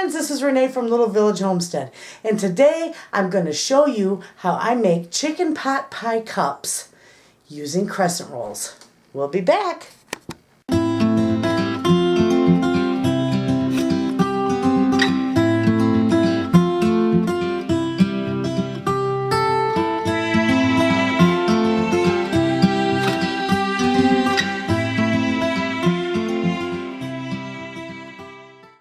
friends, this is Renee from Little Village Homestead, and today I'm going to show you how I make chicken pot pie cups using crescent rolls. We'll be back.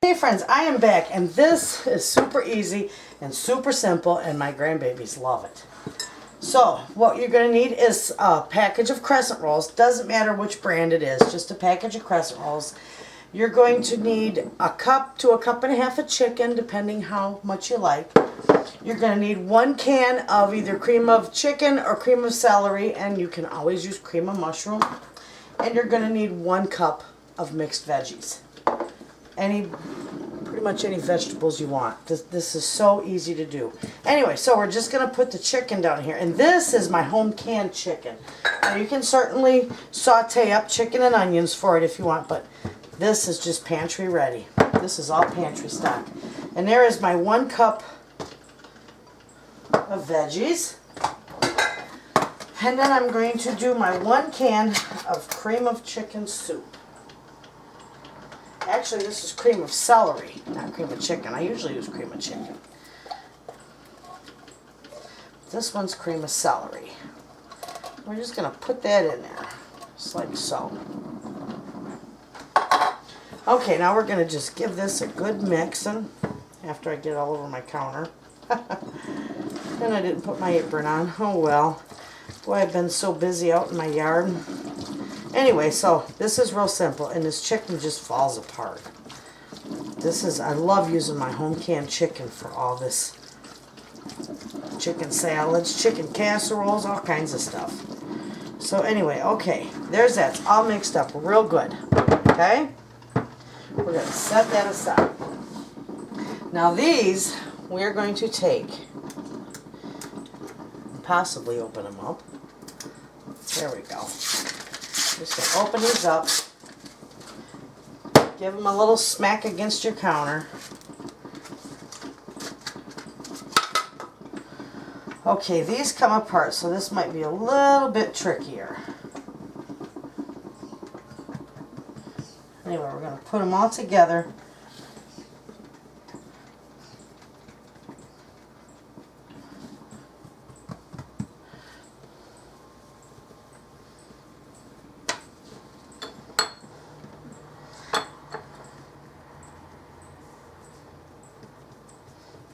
Hey friends, I am back, and this is super easy and super simple, and my grandbabies love it. So what you're going to need is a package of crescent rolls. Doesn't matter which brand it is, just a package of crescent rolls. You're going to need a cup to a cup and a half of chicken, depending how much you like. You're going to need 1 can of either cream of chicken or cream of celery, and you can always use cream of mushroom. And you're going to need 1 cup of mixed veggies. Pretty much any vegetables you want. This is so easy to do. Anyway, so we're just going to put the chicken down here. And this is my home canned chicken. Now you can certainly saute up chicken and onions for it if you want, but this is just pantry ready. This is all pantry stock. And there is my 1 cup of veggies. And then I'm going to do my 1 can of cream of chicken soup. Actually, this is cream of celery, not cream of chicken. I usually use cream of chicken. This one's cream of celery. We're just going to put that in there, just like so. Okay, now we're going to just give this a good mixing after I get it all over my counter. And I didn't put my apron on. Oh well. Boy, I've been so busy out in my yard. Anyway, so this is real simple, and this chicken just falls apart. I love using my home canned chicken for all this. Chicken salads, chicken casseroles, all kinds of stuff. So anyway, okay, there's that. It's all mixed up real good. Okay? We're going to set that aside. Now these, we're going to take, possibly open them up. There we go. Just going to open these up, give them a little smack against your counter. Okay, these come apart, so this might be a little bit trickier. Anyway, we're going to put them all together.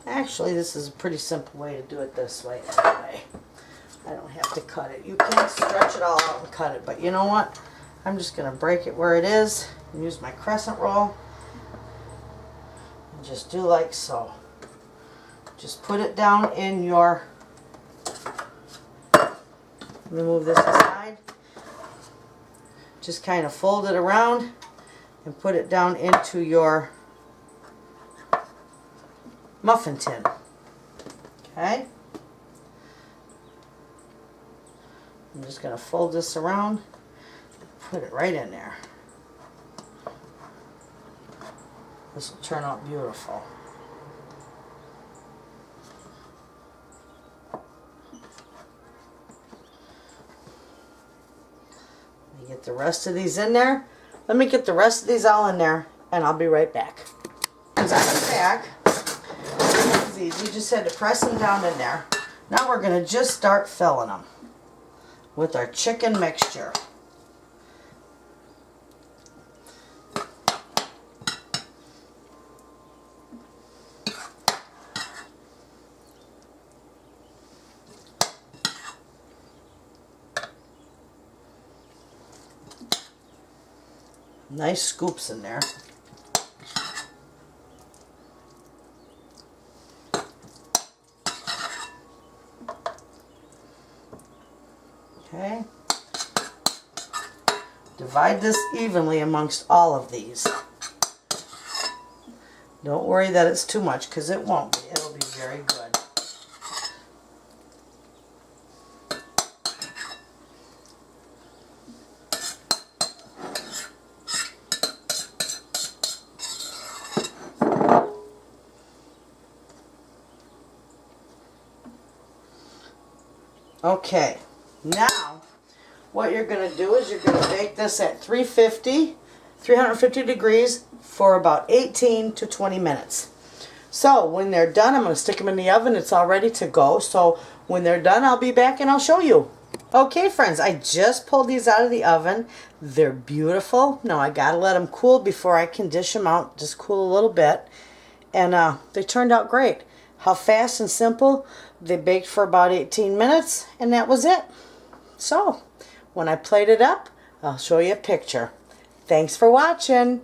Actually, this is a pretty simple way to do it this way anyway. I don't have to cut it. You can stretch it all out and cut it, but you know what? I'm just going to break it where it is and use my crescent roll and just do like so. Just put it down in your, let me move this aside. Just kind of fold it around and put it down into your muffin tin. Okay? I'm just going to fold this around, put it right in there. This will turn out beautiful. Let me get the rest of these in there. Let me get the rest of these all in there, and I'll be right back. As I'm back, you just had to press them down in there. Now we're going to just start filling them with our chicken mixture. Nice scoops in there. Okay. Divide this evenly amongst all of these. Don't worry that it's too much, because it won't be. It'll be very good. Okay, now what you're going to do is you're going to bake this at 350 degrees for about 18 to 20 minutes. So when they're done, I'm going to stick them in the oven. It's all ready to go. So when they're done, I'll be back and I'll show you. Okay, friends, I just pulled these out of the oven. They're beautiful. Now I got to let them cool before I can dish them out. Just cool a little bit. And they turned out great. How fast and simple. They baked for about 18 minutes, and that was it. So when I plate it up, I'll show you a picture. Thanks for watching.